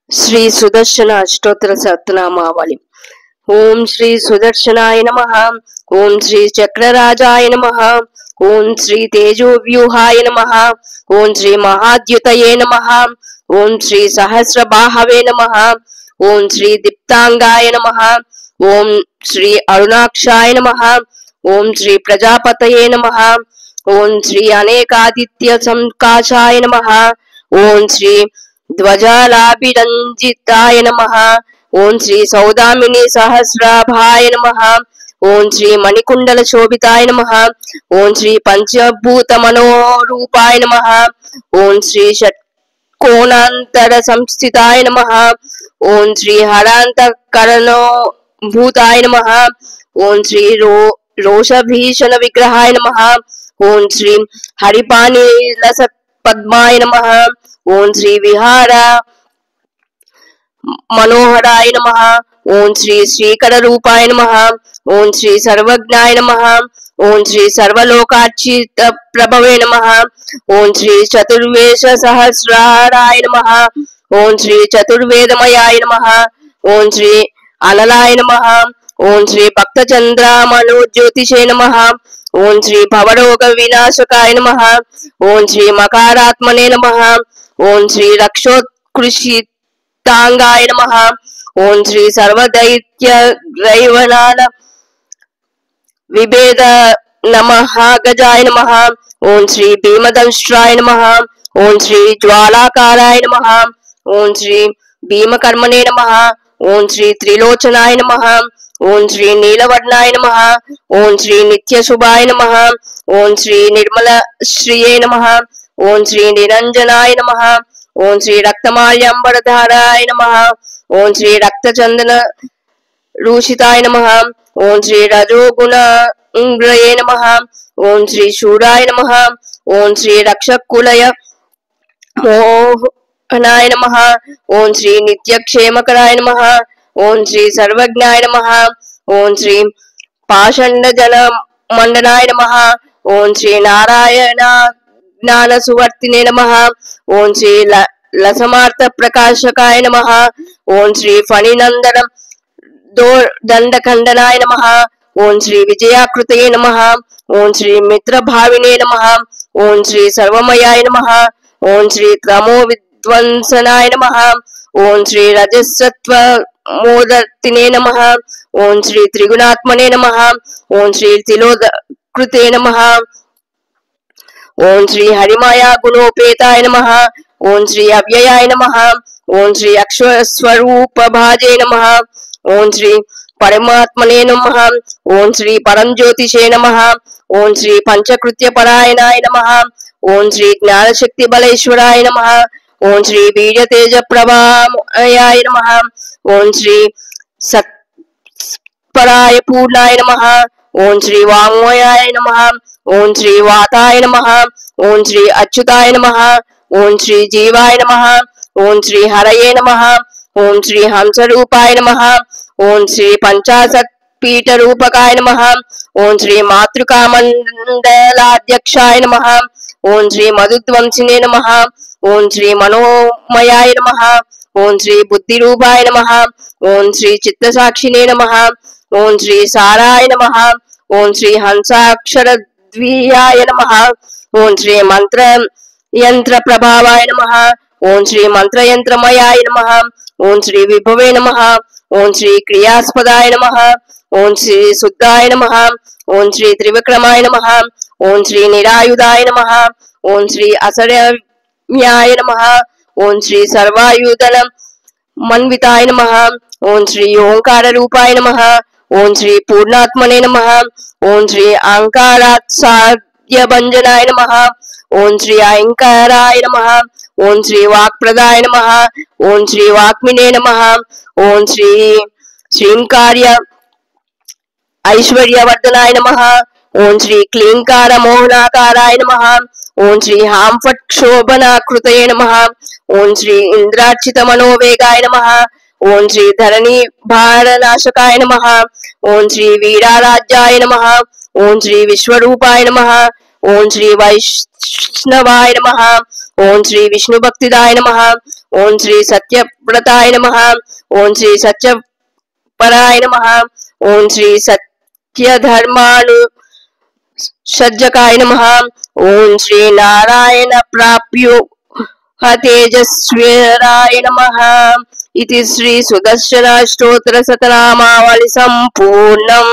श्री सुदर्शन अष्टोत्तर सप्तनामावली। ओम श्री सुदर्शनाय नमः। ओम श्री चक्रराजाय नमः। ओम श्री तेजोव्यूहाय नमः। ओम श्री महाद्युतये नमः। ओम श्री सहस्रबाहवे नमः। ओम श्री दीप्तांगाय नमः। ओम श्री अरुणाक्षाय नमः। ओम श्री प्रजापतये नमः। ओम श्री अनेकादित्य संकाशाय नमः। ओम श्री ध्वजालाभिरंजिताय नमः। ओम श्री सौदामिनी सहस्राभाय नमः। ओम श्री मणिकुंडल शोभिताय नमः। ओम श्री पंचभूत मनोरूपाय नमः। ओम श्री षट्कोणांतर संस्थिताय नमः। ओम श्री हरांतकरणो भूताय नमः। ओम श्री रोषभीषण विग्रहाय नमः। ओम श्री हरिपानीलस पद्माय नमः। ओम श्री विहार मनोहराय नमः। ओम श्री श्रीकर रूपाय नमः। ओम श्री सर्वज्ञाय नमः। ओम श्री सर्वलोकार्चित प्रभवे नमः। ओम श्री चतुर्वेश सहस्राराय नमः। ओम श्री चतुर्वेदमयाय नमः। ओम श्री अनलाय नमः। ओम श्री भक्तचंद्र मनोज्योतिषे नमः। ओम श्री भवरोग विनाशकाय नमः। ओम श्री मकारात्मने नमः। ओम श्री रक्षोत्कृष्टांगाय नमः। ओम श्री सर्वदैत्य रैवनाल विभेद नमः गजाय नमः। ओम श्री भीमदंष्ट्राय नमः। ओम श्री ज्वालाकाराय नमः। ओम श्री भीमकर्मणे नमः। ओम श्री त्रिलोचनाय नमः। ओम श्री नीलवर्णाय नमः। ओम श्री नित्यशुभाय नमः। ओम श्री निर्मल श्रिये नमः। ओम श्री निरंजनाय नमः। ओम श्री रक्तमाल्यंबरधाराय नमः। ओम श्री रक्तचंदन रूषिताय नमः। ओम श्री रजोगुण नमः। ओम श्री शूराय नमः। ओम श्री रक्षकुलय मोहनाय नमः। ओम श्री नित्यक्षेमकराय नमः। ओम श्री सर्वज्ञाय नमः। ओम श्री पाषंड जल मंडनाय नमः। ओम श्री नारायण ज्ञान सुवर्तिने नमः। ओम श्री लसमार्थ प्रकाशकाय नमः। ओम श्री फणिनंदन दंडखंडनाय नमः। ओम श्री विजयाकृतये नमः। ओम श्री मित्र भाविने नमः। ओम श्री सर्वमयाय नमः। ओम श्री तमो विध्वंसनाय नमः। ओम श्री रजसत्व मोदर्तिने नमः। ओम श्री त्रिगुणात्मने नमः। ओम श्री तिलोदकृते नमः। ओम श्री हरिमाया गुणोपेताय नमः। ओम श्री अव्ययाय नमः। ओम श्री अक्षस्वरूप भाजे नमः। ओम श्री परमात्मने नमः। ओम श्री परम ज्योतिषे नमः। ओम श्री पंचकृत्य परायणाय नमः। ओम श्री ज्ञान शक्ति बलेश्वराय नमः। ओम श्री वीर्य तेज प्रभामयाय नमः। ओम श्री सत्पराय पूर्णाय नमः। ओम श्री वाङ्मयाय नमः। ओम श्री वाताय नमः। ओम श्री अच्युताय नमः। ओम श्री जीवाय नमः। ओम श्री हरये नमः। ओम श्री हंसरूपाय नमः। ओम श्री पंचाशत् पीठ रूपकाय नमः। ओम श्री मातृका मंडलाध्यक्षाय नमः। ओम श्री मधुध्वंसिने नमः। ओम श्री मनोमयाय नमः। ओम श्री बुद्धिरूपाय नमः। ओम श्री चित्तसाक्षिणे नमः। ओम श्री साराय नमः। ओम श्री हंसाक्षर द्वियाय नमः। ओम श्री मंत्र यंत्र प्रभावाय नमः। ओम श्री मंत्र यंत्रमयाय नमः। ओम श्री विभवे नमः। ओम श्री क्रियास्पदाय नमः। ओम श्री शुद्धाय नमः। ओम श्री त्रिविक्रमाय नमः। ओम श्री निरायुधाय नमः। ओम श्री असरम्याय नमः। ओम श्री सर्वायुधन मन्विताय नमः। ओम श्री ओंकार रूपाय नमः। ओम श्री पूर्णात्मने नमः। ओम श्री अहंकारात्साद्य भंजनाय नमः। ओम श्री अहंकाराय नमः। ओम श्री वाक्प्रदाय नमः। ओम श्री वाक्मिने नमः। ओम श्री श्रींकार्य ऐश्वर्यवर्धनाय नमः। ओम श्री क्लींकार मोहनाकाराय नमः। ओम श्री हां फट क्षोभनाकृतये नमः। ओम श्री इंद्रार्चित मनोवेगाय नमः। ओम श्री धरणी भारनाशकाय नमः। ओम श्री वीराराज्याय नमः। ओम श्री विश्वरूपाय नमः। ओम श्री वैष्णवाय नमः। ओम श्री विष्णु भक्तिदाय नमः। ఓం శ్రీ సత్యవ్రతాయ నమః ఓం శ్రీ సత్యపరాయ నమః ఓం శ్రీ సత్యధర్మాను సజ్జకాయ నమః ఓం శ్రీ నారాయణ ప్రాప్యో తేజస్వరాయ నమః ఇది శ్రీ సుదర్శన స్తోత్ర శతనామావళి సంపూర్ణం।